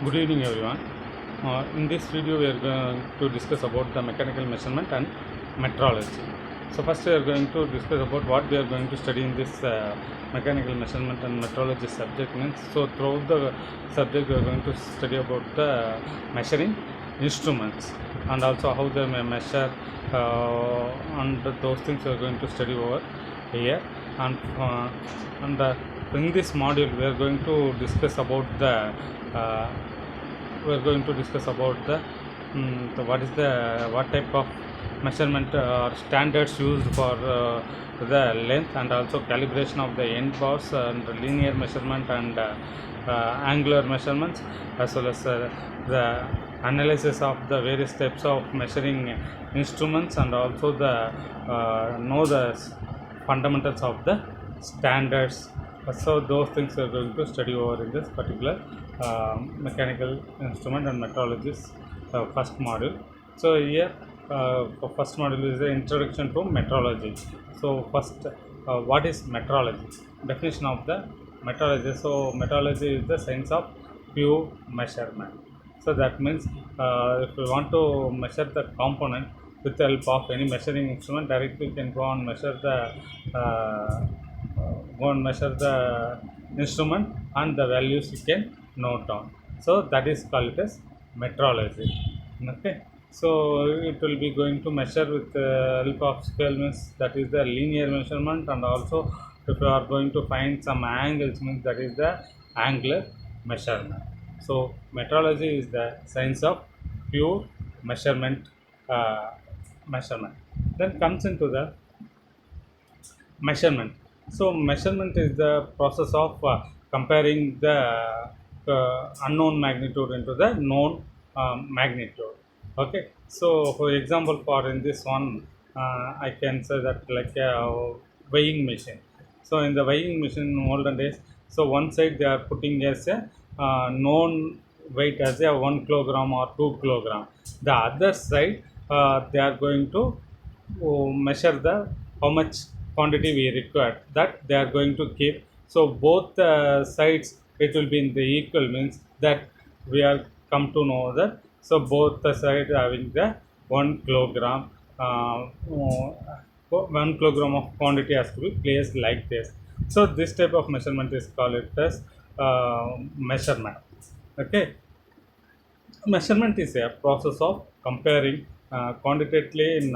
Good evening, everyone. In this video, we are going to discuss about the mechanical measurement and metrology. So, first, we are going to discuss about what we are going to study in this mechanical measurement and metrology subject. Means, so throughout the subject, we are going to study about the measuring instruments and also how they may measure, and those things we are going to study over here. And in this module, we are going to discuss about uh, what is the what type of measurement or standards used for the length and also calibration of the end bars and linear measurement and angular measurements, as well as the analysis of the various types of measuring instruments, and also the know the fundamentals of the standards. So those things we are going to study over in this particular mechanical instrument and metrology first module. So here for first module is the introduction to metrology. So first, what is metrology? Definition of the metrology. So metrology is the science of pure measurement. So that means if we want to measure the component with the help of any measuring instrument, directly you can go and measure the instrument and the values you can note down. So that is called as metrology. Okay. So it will be going to measure with the help of scale, means that is the linear measurement, and also if you are going to find some angles, means that is the angular measurement. So metrology is the science of pure measurement. uh, Measurement then comes into the measurement. So measurement is the process of comparing the unknown magnitude into the known magnitude. Okay. So for example, for in this one, I can say that like a weighing machine. So in the weighing machine in olden days, so one side they are putting as a known weight as a 1 kilogram or 2 kilogram. The other side, they are going to measure the how much quantity we require, that they are going to keep. So both sides it will be in the equal, means that we are come to know that, so both the sides having the 1 kilogram, uh, 1 kilogram of quantity has to be placed like this. So this type of measurement is called it as measurement. Okay. Measurement is a process of comparing quantitatively in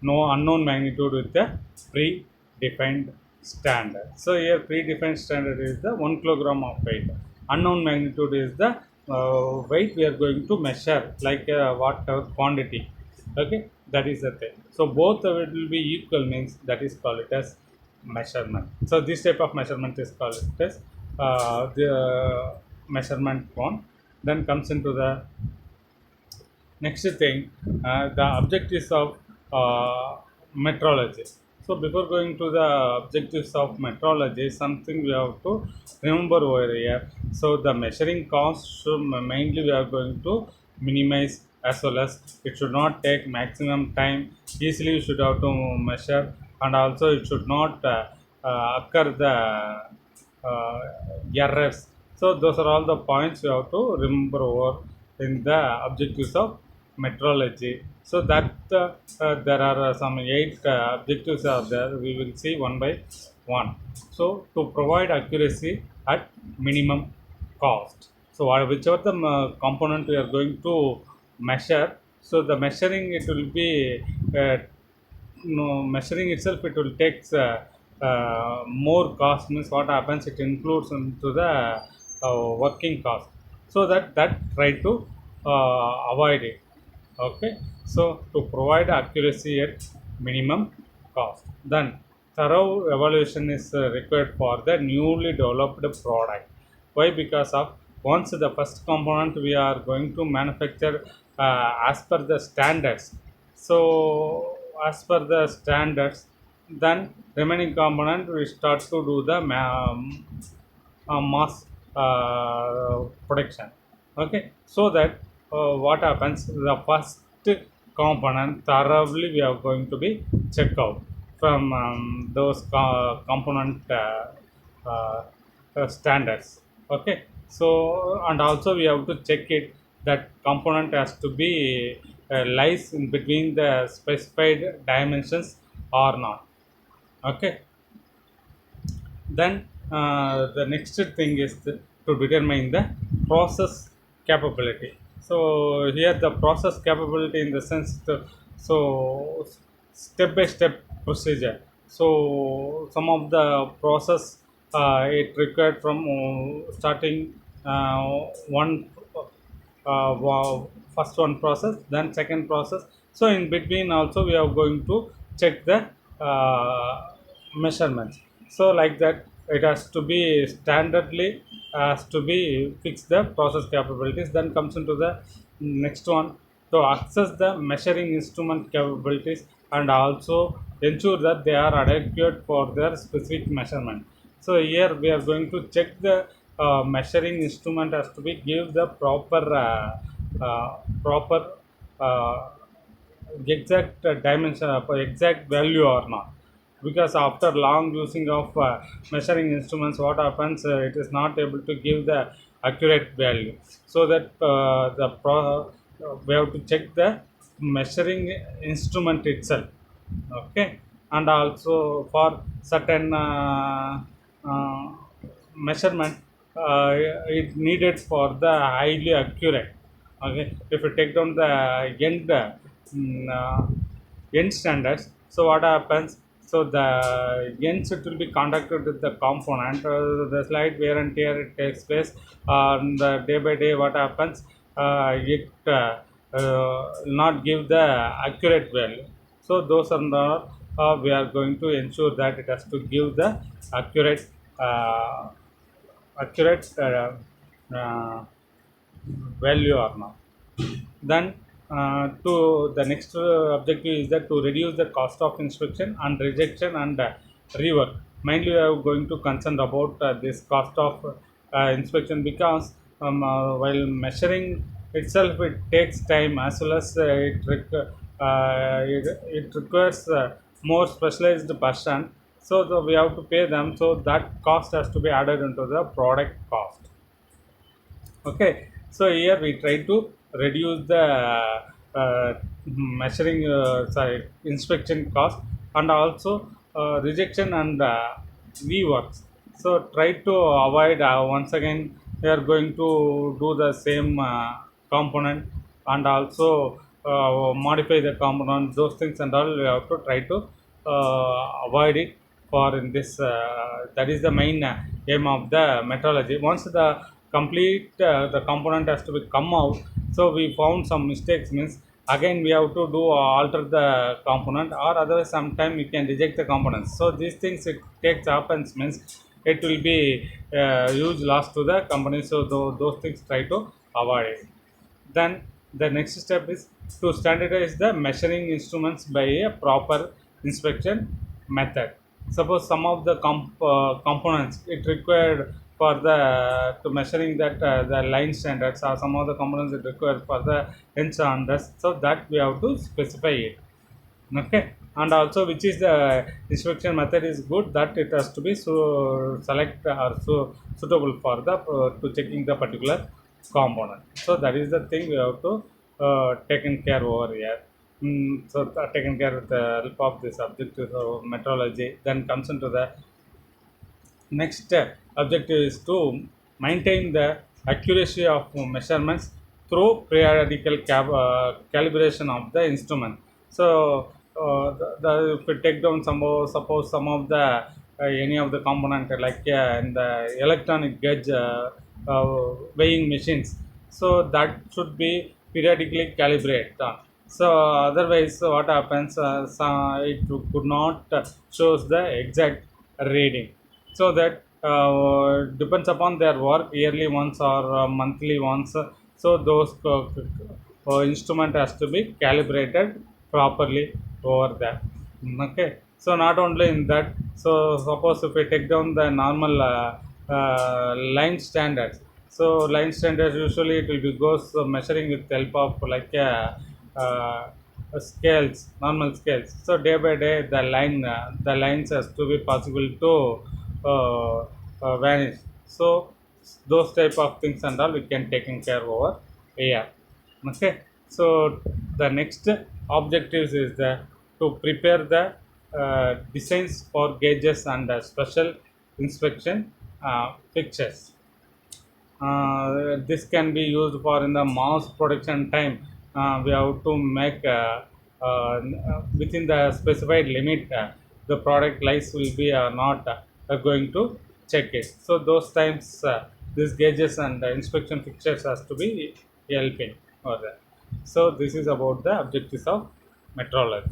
no unknown magnitude with a predefined standard. So here predefined standard is the 1 kilogram of weight. Unknown magnitude is the weight we are going to measure, like what quantity. Okay, that is the thing. So both of it will be equal, means that is called it as measurement. So this type of measurement is called it as the measurement one. Then comes into the next thing, the objectives of metrology. So before going to the objectives of metrology, something we have to remember over here. So the measuring cost should mainly we are going to minimize, as well as it should not take maximum time. Easily you should have to measure, and also it should not occur the uh, errors. So those are all the points you have to remember over in the objectives of metrology. So that there are some 8 objectives are there. We will see one by one. So to provide accuracy at minimum cost. So whichever the component we are going to measure, so the measuring it will be no, measuring itself it will take more cost. Means what happens, it includes into the working cost, so that try to avoid it. Okay. So to provide accuracy at minimum cost, then thorough evaluation is required for the newly developed product. Why? Because of once the first component we are going to manufacture as per the standards. So as per the standards, then remaining component we start to do the mass production. Okay. So that what happens, the first component thoroughly we are going to be checked out from those component uh, standards. Okay. So and also we have to check it that component has to be lies in between the specified dimensions or not. Okay. Then the next thing is to determine the process capability. So here the process capability in the sense so step by step procedure. So some of the process it required from starting one first one process, then second process. So in between also we are going to check the measurements. So like that it has to be standardly has to be fixed the process capabilities. Then comes into the next one to access the measuring instrument capabilities and also ensure that they are adequate for their specific measurement. So here we are going to check the measuring instrument has to be give the proper uh, exact dimension exact value or not, because after long using of measuring instruments what happens it is not able to give the accurate value. So that we have to check the measuring instrument itself. Okay. And also for certain uh, measurement it needed for the highly accurate. Okay. If you take down the end end standards, so what happens, so the ends it will be conducted with the component the slight wear and tear it takes place and day by day what happens it not give the accurate value. So those are not we are going to ensure that it has to give the accurate uh, accurate uh, value or not. Then to the next objective is that to reduce the cost of inspection and rejection and rework. Mainly, we are going to concern about this cost of inspection because while measuring itself, it takes time as well as it requires more specialized person. So we have to pay them. So that cost has to be added into the product cost. Okay, so here we try to reduce the measuring, sorry, inspection cost and also rejection and reworks. So try to avoid once again we are going to do the same component and also modify the component. Those things and all we have to try to avoid it for in this. That is the main aim of the metrology. Once the complete the component has to be come out, so we found some mistakes means again we have to do alter the component or otherwise sometime we can reject the components. So these things it takes happens means it will be huge loss to the company. So those things try to avoid it. Then the next step is to standardize the measuring instruments by a proper inspection method. Suppose some of the components it required for the to measuring that the line standards or some of the components it required for the inch standards. So that we have to specify it. Okay. And also which is the inspection method is good that it has to be so select or so suitable for the to checking the particular component. So that is the thing we have to taken care over here. So taken care with the help of this objective metrology. Then comes into the next objective is to maintain the accuracy of measurements through periodical calibration of the instrument. So, if we take down suppose some of the any of the component like in the electronic gauge weighing machines, so that should be periodically calibrated. So otherwise, what happens? It could not shows the exact reading. So that depends upon their work yearly once or monthly once. So those instrument has to be calibrated properly over there. Okay. So not only in that, so suppose if we take down the normal line standards, so line standards usually it will be goes measuring with help of like uh, scales, normal scales. So day by day the lines has to be possible to vanish. So those type of things and all we can taken care over AI. Okay, so the next objectives is the to prepare the designs for gauges and special inspection fixtures. This can be used for in the mass production time. We have to make within the specified limit. The product life will be not going to check it. So those times, these gauges and inspection fixtures has to be helping for that. So this is about the objectives of metrology.